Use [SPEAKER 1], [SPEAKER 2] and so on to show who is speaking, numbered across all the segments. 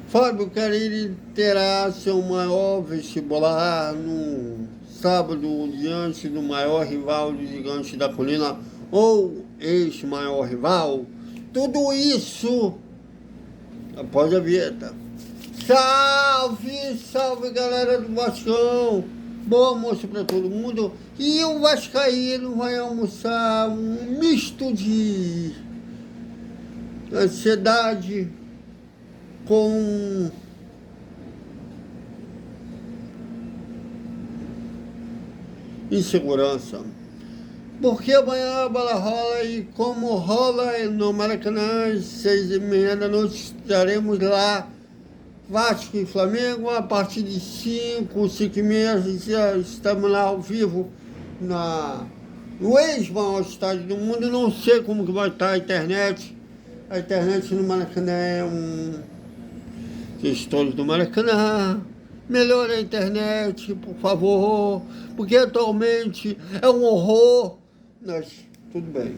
[SPEAKER 1] Fábio Carilli terá seu maior vestibular no sábado diante do maior rival do Gigante da Colina ou ex-maior rival. Tudo isso após a vinheta. Salve, salve galera do Vascão! Boa almoço para todo mundo. E o vascaíno vai almoçar um misto de ansiedade com insegurança. Porque amanhã a bola rola e como rola no Maracanã às 6h30 da noite estaremos lá, Vasco e Flamengo, a partir de 5h30 já estamos lá ao vivo no ex-maior estádio do mundo. Não sei como que vai estar a internet. A internet no Maracanã é gestores do Maracanã, melhore a internet, por favor, porque atualmente é um horror. Mas tudo bem.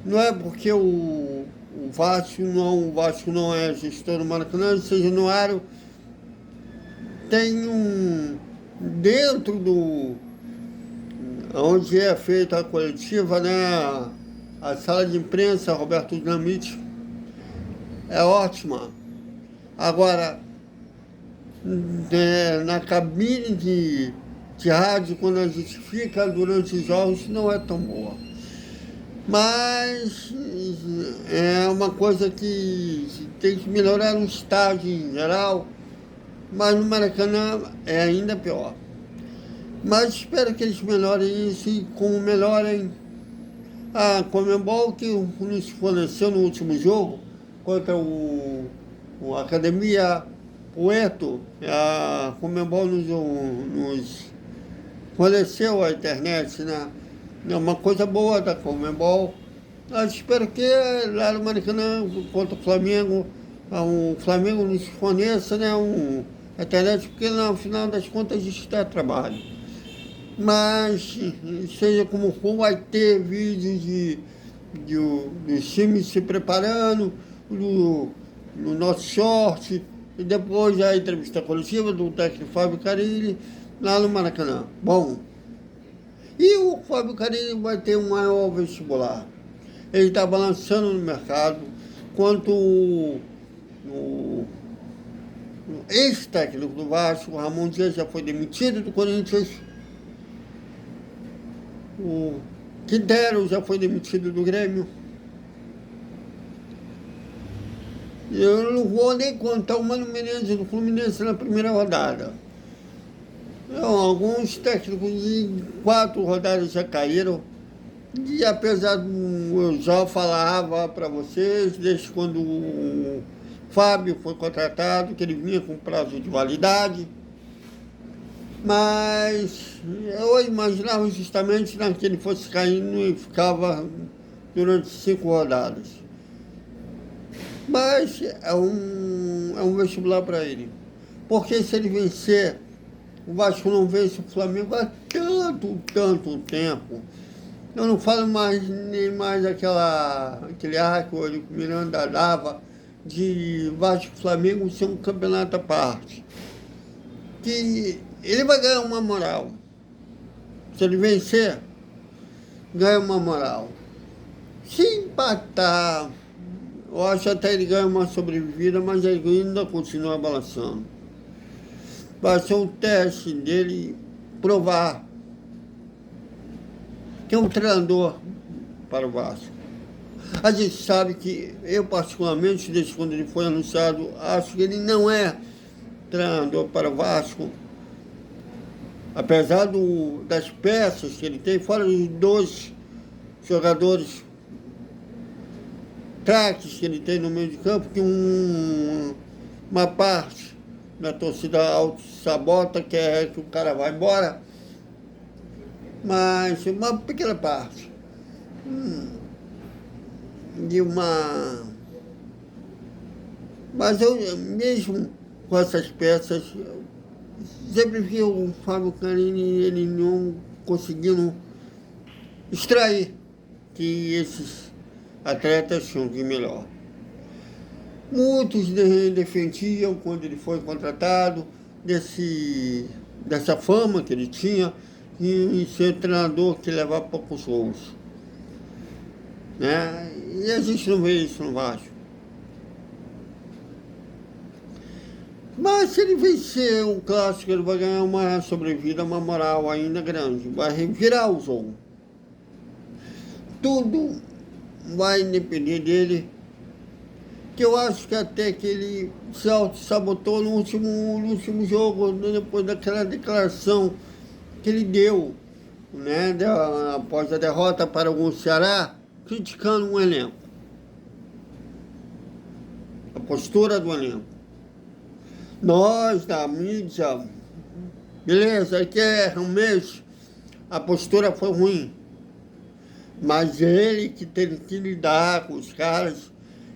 [SPEAKER 1] Não é porque o Vasco não é gestor do Maracanã, o São Januário tem dentro onde é feita a coletiva, né, a sala de imprensa Roberto Dinamite é ótima. Agora, na cabine de rádio, quando a gente fica durante os jogos, não é tão boa. Mas é uma coisa que tem que melhorar no estádio em geral, mas no Maracanã é ainda pior. Mas espero que eles melhorem isso e como melhorem a Conmebol, que nos forneceu no último jogo contra o Academia Puerto. A Conmebol nos forneceu a internet, né? É uma coisa boa da Conmebol. Eu espero que lá no Maracanã, contra o Flamengo nos forneça, né, a internet, porque no final das contas isso dá trabalho. Mas, seja como for, vai ter vídeos dos times se preparando, no nosso short, e depois a entrevista coletiva do técnico Fábio Carilli lá no Maracanã. Bom, e o Fábio Carilli vai ter um maior vestibular. Ele está balançando no mercado, quanto o ex-técnico do Vasco, o Ramon Dias, já foi demitido do Corinthians. O Quintero já foi demitido do Grêmio. Eu não vou nem contar o Mano Menezes do Fluminense na primeira rodada. Alguns técnicos de 4 rodadas já caíram. E apesar eu já falava para vocês, desde quando o Fábio foi contratado, que ele vinha com prazo de validade, mas eu imaginava justamente que ele fosse caindo e ficava durante 5 rodadas. Mas é um vestibular para ele. Porque se ele vencer, o Vasco não vence o Flamengo há tanto tempo. Eu não falo nem mais aquele ar que o Miranda dava de Vasco e Flamengo ser um campeonato à parte. Que ele vai ganhar uma moral. Se ele vencer, ganha uma moral. Se empatar, eu acho até ele ganha uma sobrevivida, mas ele ainda continua balançando. Vai ser um teste dele provar que é um treinador para o Vasco. A gente sabe que eu, particularmente, desde quando ele foi anunciado, acho que ele não é treinador para o Vasco. Apesar das peças que ele tem, fora os 2 jogadores craques que ele tem no meio de campo, que uma parte da torcida auto-sabota, que é que o cara vai embora, mas uma pequena parte mas eu mesmo com essas peças sempre vi o Fábio Carilli ele não conseguindo extrair que esses atletas tinham de melhor. Muitos defendiam, quando ele foi contratado, dessa fama que ele tinha em ser treinador que levava poucos gols. Né? E a gente não vê isso no Vasco. Mas se ele vencer um clássico, ele vai ganhar uma sobrevida, uma moral ainda grande. Vai revirar o jogo. Tudo vai depender dele. Que eu acho que até que ele se auto-sabotou no último jogo, depois daquela declaração que ele deu, né, após a derrota para o Ceará, criticando o elenco. A postura do elenco. Nós, da mídia, beleza, que é um mês, a postura foi ruim. Mas ele que teve que lidar com os caras,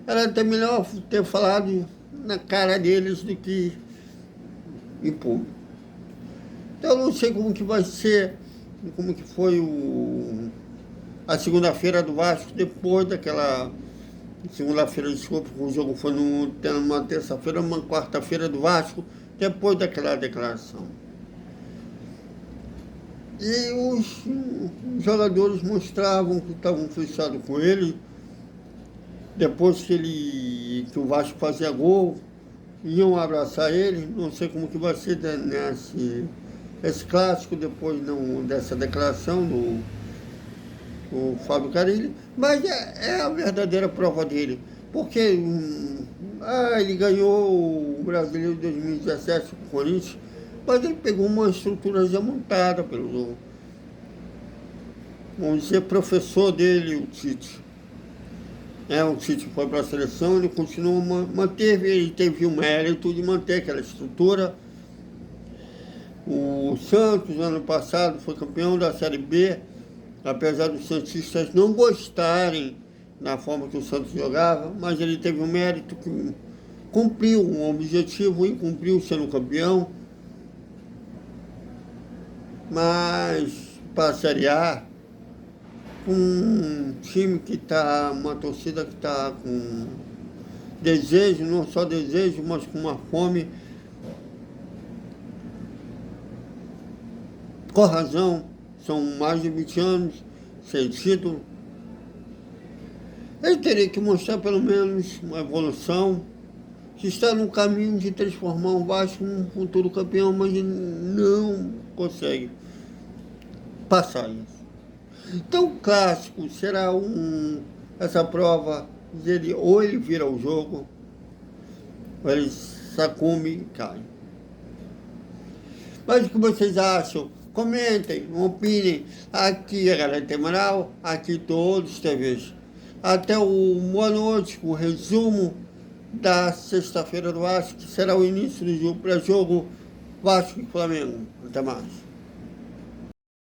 [SPEAKER 1] era até melhor ter falado na cara deles do que em público. Então eu não sei como que vai ser, como que foi a segunda-feira do Vasco, depois daquela... Segunda-feira, desculpa, o jogo foi numa terça-feira, uma quarta-feira do Vasco, depois daquela declaração. E os jogadores mostravam que estavam fechados com ele. Depois que o Vasco fazia gol, iam abraçar ele. Não sei como que vai ser esse clássico, depois dessa declaração do Fábio Carille, mas é a verdadeira prova dele. Porque ele ganhou o Brasileiro de 2017 com o Corinthians, mas ele pegou uma estrutura já montada pelo, vamos dizer, professor dele, o Tite. O Tite foi para a seleção, ele continuou, ele teve o mérito de manter aquela estrutura. O Santos, ano passado, foi campeão da Série B, apesar dos santistas não gostarem da forma que o Santos jogava, mas ele teve o mérito que cumpriu um objetivo e cumpriu sendo campeão. Mas para a Série A, um time que está, uma torcida que está com desejo, não só desejo, mas com uma fome, com razão, são mais de 20 anos sem título. Ele teria que mostrar pelo menos uma evolução, que está no caminho de transformar o Vasco num futuro campeão, mas ele não consegue passar isso. Então o clássico será essa prova, ou ele vira o jogo, ou ele sacumbe e cai. Mas o que vocês acham? Comentem, opinem. Aqui a Galera Tem Moral, aqui todos os TVs. Até o boa noite, o resumo da sexta-feira do Vasco, que será o início do jogo, pré-jogo Vasco e Flamengo. Até mais.